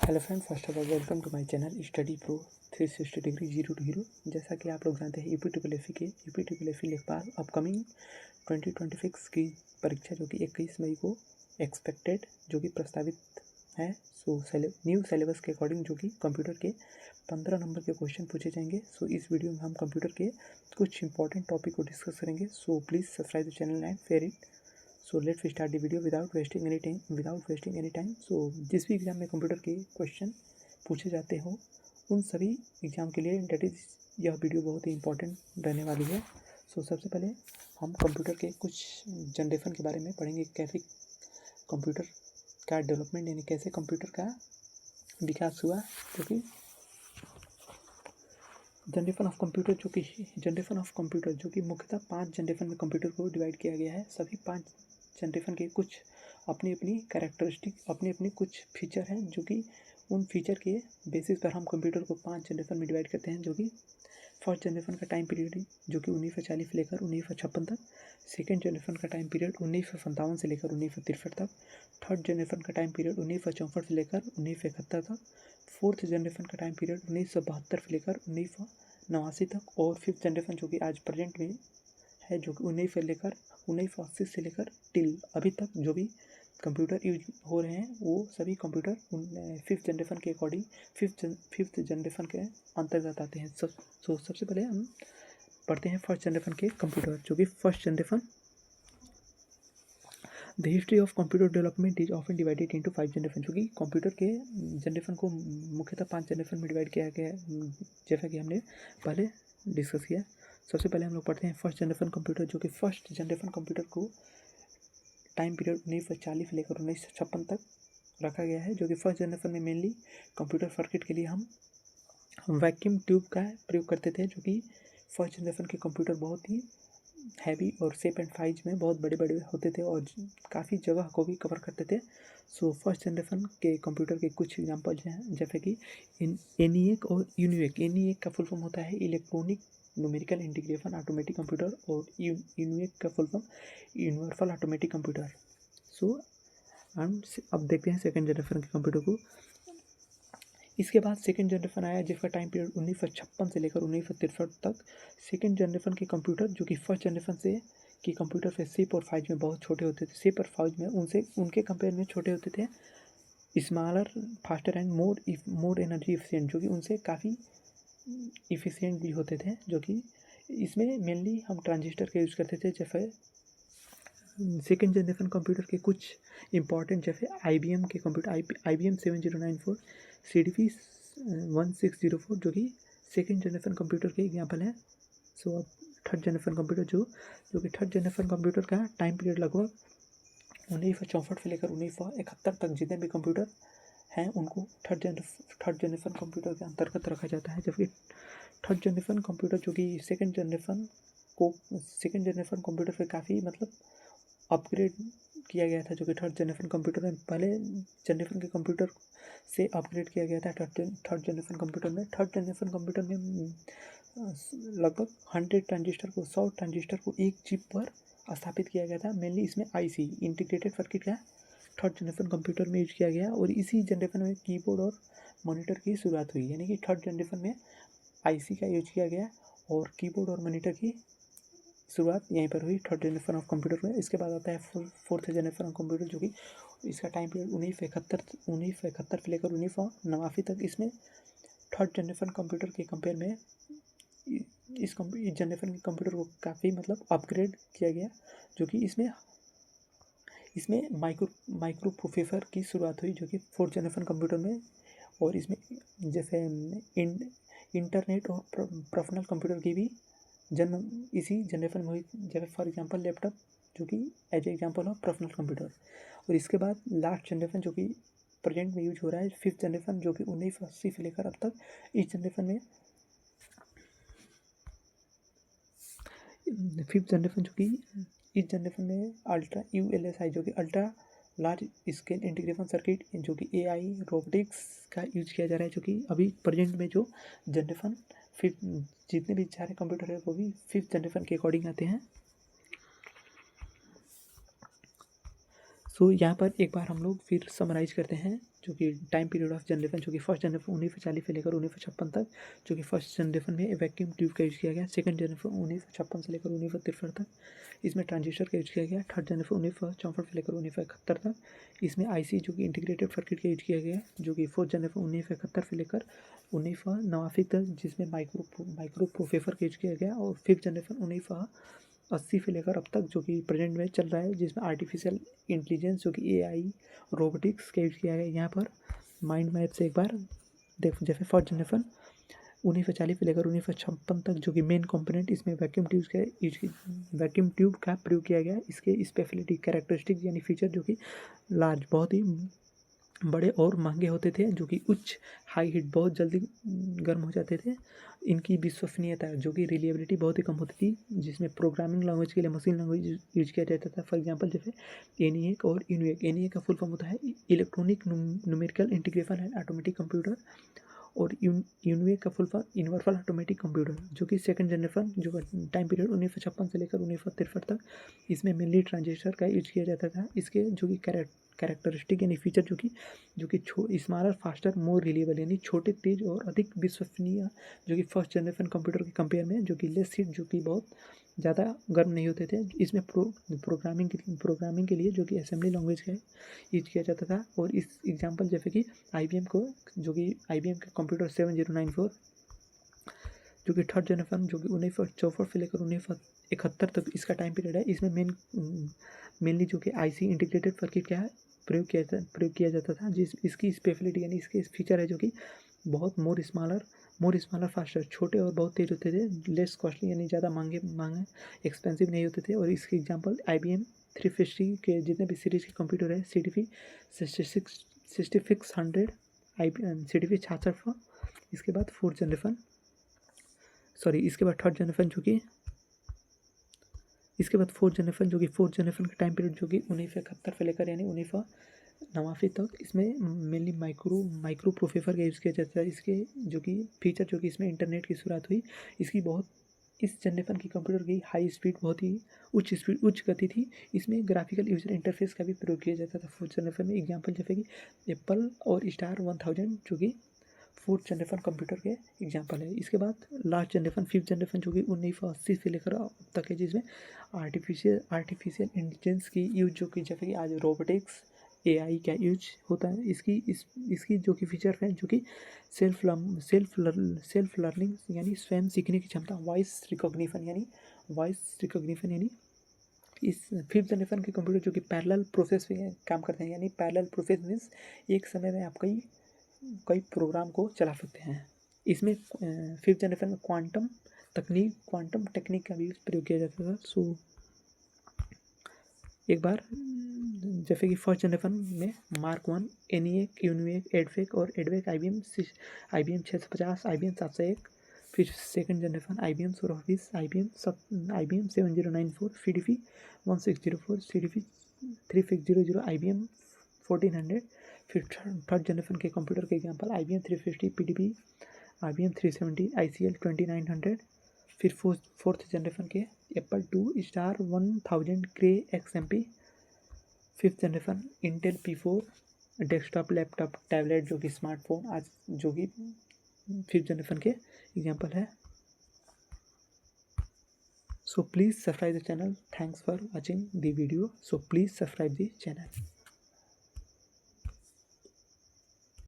Hello friend, first of all welcome to my channel study pro 360 degree zero to hero. जैसा कि आप लोग जानते हैं यूपी लेखपाल अपकमिंग 2026 की परीक्षा जो कि 21 मई को एक्सपेक्टेड जो कि प्रस्तावित है। सो न्यू सिलेबस के अकॉर्डिंग जो कि कंप्यूटर के 15 नंबर के क्वेश्चन पूछे जाएंगे। सो इस वीडियो में हम कंप्यूटर के कुछ इंपॉर्टेंट टॉपिक को डिस्कस करेंगे। So please subscribe the channel and share it. So let's start the video without wasting any time. So जिस भी एग्जाम में कंप्यूटर के क्वेश्चन पूछे जाते हो उन सभी एग्जाम के लिए यह वीडियो बहुत ही इंपॉर्टेंट रहने वाली है। सो सबसे पहले हम कंप्यूटर के कुछ जनरेशन के बारे में पढ़ेंगे, कैसे कंप्यूटर का डेवलपमेंट यानी कैसे कंप्यूटर का विकास हुआ। क्योंकि जनरेशन ऑफ कंप्यूटर जो कि मुख्यतः 5 जनरेशन में कंप्यूटर को डिवाइड किया गया है। सभी 5 जनरेशन के कुछ अपनी अपनी कैरेक्टरिस्टिक, अपने अपने कुछ फीचर हैं जो कि उन फीचर के बेसिस पर हम कंप्यूटर को 5 जनरेशन में डिवाइड करते हैं। जो कि फर्स्ट जनरेशन का टाइम पीरियड जो कि 1940 से लेकर 1956 तक, सेकेंड जनरेशन का टाइम पीरियड 1957 से लेकर 1963 तक, थर्ड जनरेशन का टाइम पीरियड 1964 से लेकर 1971 तक, फोर्थ जनरेशन का टाइम पीरियड 1972 से लेकर 1989 तक, और फिफ्थ जनरेशन जो कि आज प्रेजेंट में है जो कि 1980 से लेकर टिल अभी तक जो भी कंप्यूटर यूज हो रहे हैं वो सभी कंप्यूटर फिफ्थ जनरेशन के अकॉर्डिंग फिफ्थ जनरेशन के अंतर्गत आते हैं। सबसे पहले हम पढ़ते हैं फर्स्ट जनरेशन के कंप्यूटर जो कि first generation. The history of computer development is often divided into 5 generation. जो कि कंप्यूटर के जनरेशन को मुख्यतः 5 जनरेशन में डिवाइड किया गया है, जैसा कि हमने पहले डिस्कस किया। सबसे पहले हम लोग पढ़ते हैं फर्स्ट जनरेशन कंप्यूटर जो कि फर्स्ट जनरेशन कंप्यूटर को टाइम पीरियड 1940 से लेकर 1956 तक रखा गया है। जो कि फर्स्ट जनरेशन में मेनली कंप्यूटर सर्किट के लिए हम वैक्यूम ट्यूब का प्रयोग करते थे। जो कि फर्स्ट जनरेशन के कंप्यूटर बहुत ही हैवी और शेप एंड साइज में बहुत बड़े बड़े होते थे और काफ़ी जगह को भी कवर करते थे। सो फर्स्ट जनरेशन के कंप्यूटर के कुछ एग्जांपल्स हैं, जैसे कि एनीएक और यूनिएक। एनीएक का फुल फॉर्म होता है electronic numerical integration automatic computer, और यूनिएक का full form universal automatic computer. So हम अब देखते हैं सेकेंड जनरेशन के कंप्यूटर को। इसके बाद सेकेंड जनरेशन आया जिसका टाइम पीरियड 1956 से लेकर 1963 तक। सेकेंड जनरेशन के कंप्यूटर जो कि फर्स्ट जनरेशन से की कंप्यूटर से शेप और साइज में बहुत छोटे होते थे। शेप और साइज में उनके कंपेयर में छोटे होते थे, smaller, faster and more energy efficient, जो कि उनसे काफ़ी इफ़िशियंट भी होते थे। जो कि इसमें मेनली हम ट्रांजिस्टर का यूज़ करते थे। जैसे सेकेंड जनरेशन कंप्यूटर के कुछ इंपॉर्टेंट, जैसे IBM के कंप्यूटर IBM 7094, CDP 1604 जो कि सेकेंड जनरेशन कंप्यूटर के एग्जाम्पल हैं। सो अब थर्ड जनरेशन कंप्यूटर जो कि थर्ड जनरेशन कंप्यूटर का टाइम पीरियड लगभग 1964 से लेकर 1971 तक जितने भी कंप्यूटर हैं उनको थर्ड जनरेशन कंप्यूटर के अंतर्गत रखा जाता है। जबकि थर्ड जनरेशन कंप्यूटर जो कि सेकेंड जनरेशन कंप्यूटर से काफ़ी अपग्रेड किया गया था। जो कि थर्ड जनरेशन कंप्यूटर में पहले जनरेशन के कंप्यूटर से अपग्रेड किया गया था। थर्ड जनरेशन कंप्यूटर में लगभग 100 ट्रांजिस्टर को एक चिप पर स्थापित किया गया था। मेनली इसमें IC इंटीग्रेटेड सर्किट का थर्ड जनरेशन कंप्यूटर में यूज किया गया, और इसी जनरेशन में कीबोर्ड और मॉनिटर की शुरुआत हुई। यानी कि थर्ड जनरेशन में IC का यूज किया गया और कीबोर्ड और मॉनिटर की शुरुआत यहीं पर हुई थर्ड जनरेशन ऑफ कंप्यूटर में। इसके बाद आता है फोर्थ जनरेशन ऑफ कंप्यूटर जो कि इसका टाइम पीरियड 1971 से लेकर 1989 तक। इसमें थर्ड जनरेशन कंप्यूटर के कंपेयर में इस जनरेशन के कंप्यूटर को काफ़ी अपग्रेड किया गया। जो कि इसमें माइक्रो प्रोसेसर की शुरुआत हुई जो कि फोर्थ जनरेशन कंप्यूटर में, और इसमें जैसे इंटरनेट और पर्सनल कंप्यूटर की भी जन्म इसी जनरेशन में हुई। जैसे फॉर एग्जांपल लैपटॉप जो कि as example of personal computer. और इसके बाद लास्ट जनरेशन जो कि प्रेजेंट में यूज हो रहा है फिफ्थ जनरेशन, जो कि 1980 से लेकर अब तक। इस जनरेशन में फिफ्थ जनरेशन जो कि इस जनरेशन में अल्ट्रा ULSI जो कि ultra large scale integration circuit जो कि AI रोबोटिक्स का यूज किया जा रहा है। जो कि अभी प्रेजेंट में जो जनरेशन फिफ्थ जितने भी सारे कंप्यूटर है वो भी फिफ्थ जनरेशन के अकॉर्डिंग आते हैं। सो यहाँ पर एक बार हम लोग फिर समराइज करते हैं जो कि टाइम पीरियड ऑफ जनरेशन, जो कि फर्स्ट जनरेशन 1940 से लेकर 1956 तक, जो कि फर्स्ट जनरेशन में वैक्यूम ट्यूब का यूज़ किया गया। सेकंड जनरेशन 1956 से लेकर 1963 तक, इसमें ट्रांजिस्टर का यूज किया गया। थर्ड जनरेशन 1964 से लेकर 1971 तक, इसमें आईसी जो कि इंटीग्रेटेड सर्किट का यूज किया गया, जो कि फोर्थ जनरेशन 1971 से लेकर 1989 तक, जिसमें माइक्रो प्रोसेसर का यूज किया गया। और फिफ्थ जनरेशन 1980 से लेकर अब तक, जो कि प्रेजेंट में चल रहा है, जिसमें आर्टिफिशियल इंटेलिजेंस जो कि एआई रोबोटिक्स का यूज किया गया। यहाँ पर माइंड मैप से एक बार देखो, जैसे फर्स्ट जनरेशन 1940 से लेकर 1956 तक, जो कि मेन कंपोनेंट इसमें वैक्यूम ट्यूब का प्रयोग किया गया। इसके स्पेशलिटी कैरेक्टरिस्टिक यानी फीचर जो कि लार्ज, बहुत ही बड़े और महंगे होते थे, जो कि उच्च हाई हीट बहुत जल्दी गर्म हो जाते थे। इनकी विश्वसनीयता जो कि रिलिएबिलिटी बहुत ही कम होती थी, जिसमें प्रोग्रामिंग लैंग्वेज के लिए मशीन लैंग्वेज यूज किया जाता था। फॉर एग्जांपल जैसे ENIAC और UNIAC। ENIAC का फुल फॉर्म होता है electronic numerical integration and automatic computer, और UNIAC का full form universal automatic computer, जो कि सेकंड जनरेशन जो टाइम पीरियड 1956 से लेकर 1963 तक, इसमें मेनली ट्रांजिस्टर का यूज किया जाता था। इसके जो कि कैरेक्टरिस्टिक यानी फीचर जो कि स्मॉलर, फास्टर, मोर रिलेबल यानी छोटे, तेज और अधिक विश्वसनीय, जो कि फर्स्ट जनरेशन कंप्यूटर के कंपेयर में, जो कि लेस हीट, जो कि बहुत ज़्यादा गर्म नहीं होते थे। इसमें प्रोग्रामिंग के लिए जो कि असेंबली लैंग्वेज का यूज किया जाता था। और इस एग्जांपल जैसे कि IBM को, जो कि IBM के कंप्यूटर 7094, जो कि थर्ड जनरेशन, जो कि 1964 से लेकर 1971 तक इसका टाइम पीरियड है। इसमें मेनली जो कि IC इंटीग्रेटेड सर्किट क्या है प्रयोग किया जाता था। इसकी स्पेशलिटी यानी इसके फीचर है जो कि बहुत मोर स्मॉलर फास्टर, छोटे और बहुत तेज होते थे। लेस कॉस्टली यानी ज़्यादा महंगे एक्सपेंसिव नहीं होते थे। और इसके एग्जांपल IBM 350 के जितने भी सीरीज के कंप्यूटर है, CDP 6600, CDP 6600। इसके बाद इसके बाद थर्ड जनरेशन जो कि इसके बाद फोर्थ जनरेशन का टाइम पीरियड जो कि 1971 से लेकर यानी 1989 तक, इसमें मेनली माइक्रो प्रोसेसर का यूज़ किया जाता है। इसके जो कि फीचर, जो कि इसमें इंटरनेट की शुरुआत हुई, इस जनरेशन की कंप्यूटर की हाई स्पीड, बहुत ही उच्च गति थी। इसमें ग्राफिकल यूजर इंटरफेस का भी प्रयोग किया जाता था फोर्थ जनरेशन में। एग्जांपल जैसे कि एप्पल और स्टार 1000, जो कि फोर्थ जनरेशन कंप्यूटर के एग्जांपल है। इसके बाद लास्ट जनरेशन फिफ्थ जनरेशन जो कि 1980 से लेकर अब तक है, जिसमें आर्टिफिशियल इंटेलिजेंस की यूज, जो कि जैसे कि आज रोबोटिक्स AI का यूज होता है। इसकी जो कि फीचर है, जो कि सेल्फ लर्निंग यानी स्वयं सीखने की क्षमता, वॉइस रिकॉग्निशन यानी इस फिफ्थ जनरेशन के कंप्यूटर जो कि पैरेलल प्रोसेस पे काम करते हैं। यानी पैरेलल प्रोसेस मीन्स एक समय में आप कई प्रोग्राम को चला सकते हैं। इसमें फिफ्थ जनरेशन में क्वांटम टेक्निक का भी प्रयोग किया जाता था। सो एक बार जैसे कि फर्स्ट जनरेशन में Mark 1, ENIAC, UNIAC, EDVEC और EDVEC, IBM 650, IBM 701। फिर second generation IBM Surface, IBM 7094, CDP 1604, CDP 3600, IBM 1400। फिर थर्ड जनरेशन के कंप्यूटर के example IBM 350, PDP, IBM 370, ICL 2900। फिर फोर्थ जनरेशन के एप्पल II स्टार 1000 क्रे XMP। Fifth generation Intel P4 desktop, laptop, tablet, जो कि smartphone आज, जो कि फिफ्थ जनरेशन के एग्जांपल है। सो please subscribe the channel. Thanks for watching the video. So please subscribe the channel.